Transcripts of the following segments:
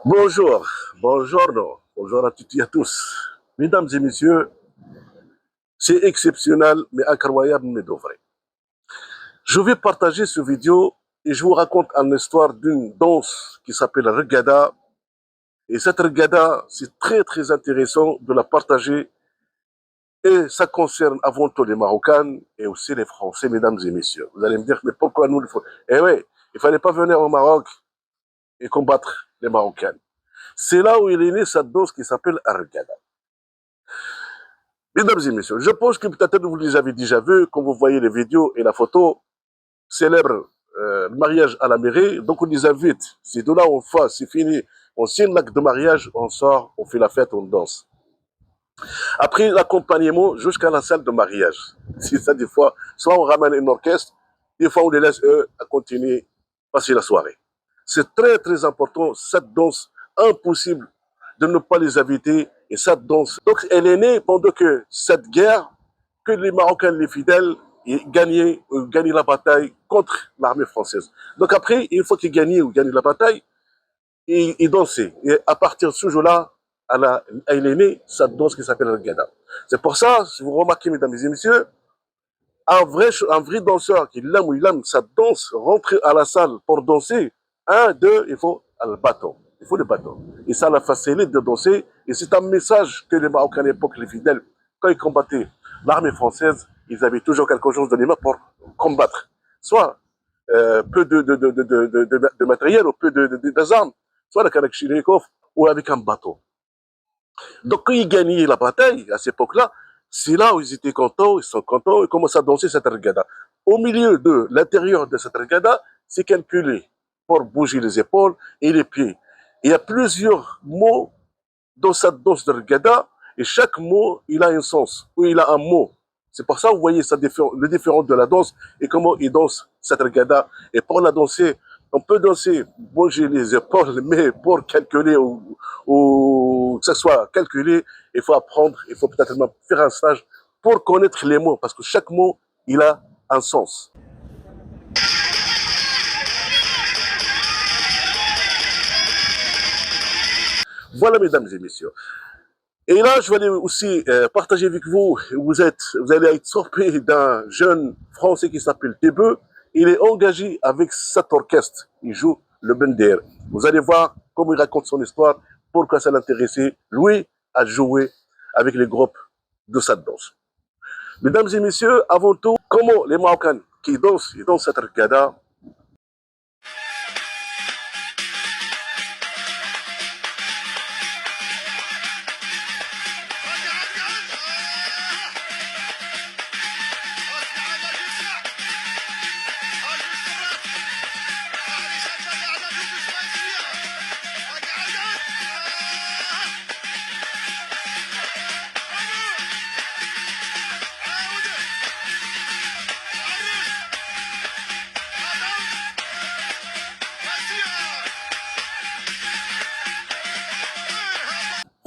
Bonjour, buongiorno, bonjour à toutes et à tous. Mesdames et messieurs, c'est exceptionnel, mais incroyable, mais de vrai. Je vais partager ce vidéo et je vous raconte une histoire d'une danse qui s'appelle Regada. Et cette Regada, c'est très très intéressant de la partager. Et ça concerne avant tout les Marocains et aussi les Français, mesdames et messieurs. Vous allez me dire, mais pourquoi nous le faut? Eh oui, il fallait pas venir au Maroc et combattre les Marocains. C'est là où il est né cette danse qui s'appelle Regada. Mesdames et messieurs, je pense que peut-être vous les avez déjà vus quand vous voyez les vidéos et la photo célèbre le mariage à la mairie. Donc on les invite. C'est de là on fait, c'est fini. On signe l'acte de mariage, on sort, on fait la fête, on danse. Après l'accompagnement jusqu'à la salle de mariage. C'est ça des fois. Soit on ramène un orchestre, des fois on les laisse eux à continuer passer la soirée. C'est très très important cette danse impossible de ne pas les inviter et cette danse. Donc elle est née pendant que cette guerre, que les Marocains, les fidèles, gagnaient la bataille contre l'armée française. Donc après, une fois qu'ils gagnaient ou gagnaient la bataille, ils dansaient. Et à partir de ce jour-là, elle est née cette danse qui s'appelle le Gada. C'est pour ça, si vous remarquez, mesdames et messieurs, un vrai danseur qui l'aime ou il aime cette danse, rentre à la salle pour danser. Un, deux, il faut le bâton. Il faut le bâton. Et ça la facilite de danser. Et c'est un message que les Marocains à l'époque, les fidèles, quand ils combattaient l'armée française, ils avaient toujours quelque chose dans les mains pour combattre. Soit peu de matériel ou peu d'armes, soit la Kalachnikov ou avec un bateau. Donc quand ils gagnaient la bataille, à cette époque-là, c'est là où ils étaient contents, ils sont contents, ils commencent à danser cette regada. Au milieu de l'intérieur de cette regada, c'est calculé pour bouger les épaules et les pieds. Il y a plusieurs mots dans cette danse de regada et chaque mot, il a un sens, ou il a un mot. C'est pour ça que vous voyez ça, le différent de la danse et comment ils dansent cette regada. Et pour la danser, on peut danser, bouger les épaules, mais pour calculer ou que ce soit calculé, il faut apprendre, il faut peut-être même faire un stage pour connaître les mots, parce que chaque mot, il a un sens. Voilà, mesdames et messieurs. Et là, je vais aussi partager avec vous, vous allez être surpris d'un jeune Français qui s'appelle Tébeu. Il est engagé avec cet orchestre. Il joue le Bender. Vous allez voir comment il raconte son histoire, pourquoi ça l'intéressait, lui, à jouer avec les groupes de cette danse. Mesdames et messieurs, avant tout, comment les Marocains qui dansent, ils dansent cette regada.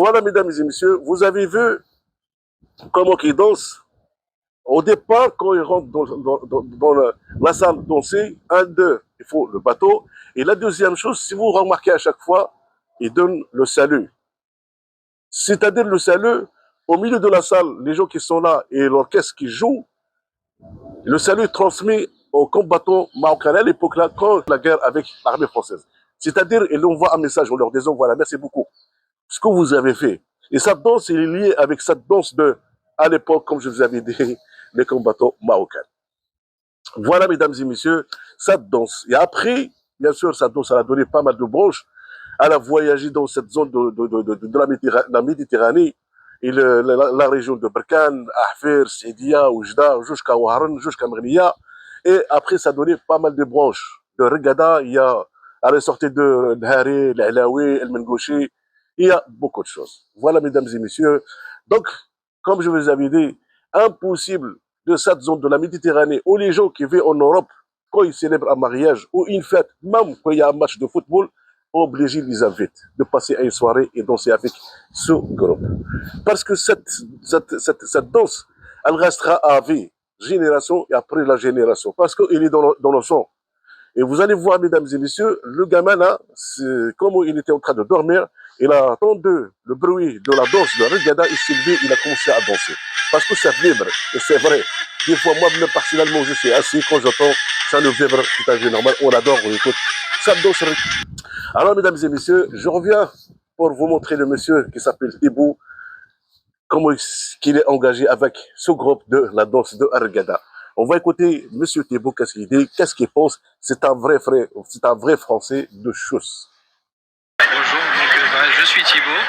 Voilà, mesdames et messieurs, vous avez vu comment ils dansent. Au départ, quand ils rentrent dans la salle danser, un, deux, il faut le bateau. Et la deuxième chose, si vous remarquez à chaque fois, ils donnent le salut. C'est-à-dire le salut, au milieu de la salle, les gens qui sont là et l'orchestre qui joue, le salut est transmis aux combattants marocains à l'époque-là, quand la guerre avec l'armée française. C'est-à-dire, ils envoient un message en leur disant, voilà, merci beaucoup, ce que vous avez fait. Et cette danse, elle est liée avec cette danse à l'époque, comme je vous avais dit, les combattants marocains. Voilà, mesdames et messieurs, cette danse. Et après, bien sûr, cette danse, elle a donné pas mal de branches. Elle a voyagé dans cette zone de la Méditerranée, et la région de Barkhane, Ahfir, Saidia, Oujda, jusqu'à Ouaran, jusqu'à Mrnia. Et après, ça a donné pas mal de branches. De Regada, il y a, à la sortie de Dhari, l'Ahlaoui, El Mengouchi, il y a beaucoup de choses. Voilà, mesdames et messieurs. Donc, comme je vous avais dit, impossible de cette zone de la Méditerranée où les gens qui vivent en Europe, quand ils célèbrent un mariage ou une fête, même quand il y a un match de football, obligés les invitent de passer une soirée et danser avec ce groupe. Parce que cette danse, elle restera à vie, génération et après la génération, parce qu'il est dans le sang. Et vous allez voir, mesdames et messieurs, le gamin là, comme il était en train de dormir, il a entendu le bruit de la danse de Regada, il s'est levé, il a commencé à danser. Parce que ça vibre, et c'est vrai. Des fois, moi, même personnellement, je suis assis, quand j'entends, ça nous vibre tout à fait normal, on adore, on écoute. Ça danse. Alors, mesdames et messieurs, je reviens pour vous montrer le monsieur qui s'appelle Thibaut, comment qu'il est engagé avec ce groupe de la danse de Regada. On va écouter monsieur Thibaut, qu'est-ce qu'il dit, qu'est-ce qu'il pense. C'est un vrai frère, c'est un vrai Français de chose. Bonjour, donc je suis Thibaut,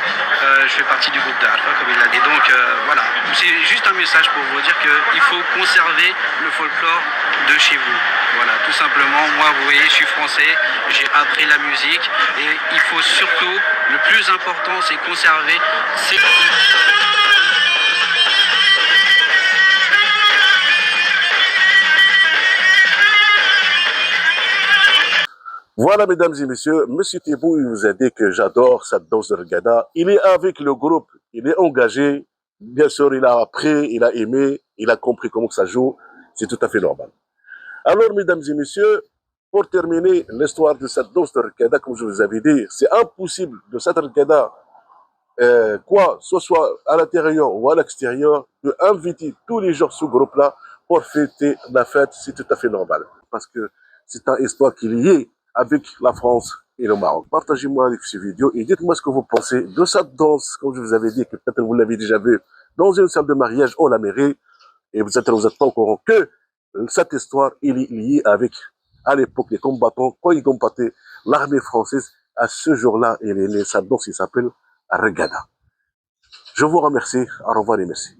je fais partie du groupe d'Alpha comme il l'a dit. Donc voilà, c'est juste un message pour vous dire qu'il faut conserver le folklore de chez vous. Voilà, tout simplement, moi vous voyez, je suis français, j'ai appris la musique et il faut surtout, le plus important c'est conserver ces... Voilà, mesdames et messieurs, monsieur Thibaut, il nous a dit que j'adore cette danse de Regada. Il est avec le groupe, il est engagé. Bien sûr, il a appris, il a aimé, il a compris comment ça joue. C'est tout à fait normal. Alors, mesdames et messieurs, pour terminer l'histoire de cette danse de Regada, comme je vous avais dit, c'est impossible de cette Regada, soit à l'intérieur ou à l'extérieur, de inviter tous les jours ce groupe-là pour fêter la fête. C'est tout à fait normal. Parce que c'est une histoire qui est liée avec la France et le Maroc. Partagez-moi avec cette vidéo et dites-moi ce que vous pensez de cette danse, comme je vous avais dit, que peut-être vous l'avez déjà vu dans une salle de mariage en Amérique, et vous êtes pas au courant que cette histoire est liée avec, à l'époque, les combattants, quand ils combattaient l'armée française, à ce jour-là, il est né, cette danse, il s'appelle Regada. Je vous remercie, au revoir et merci.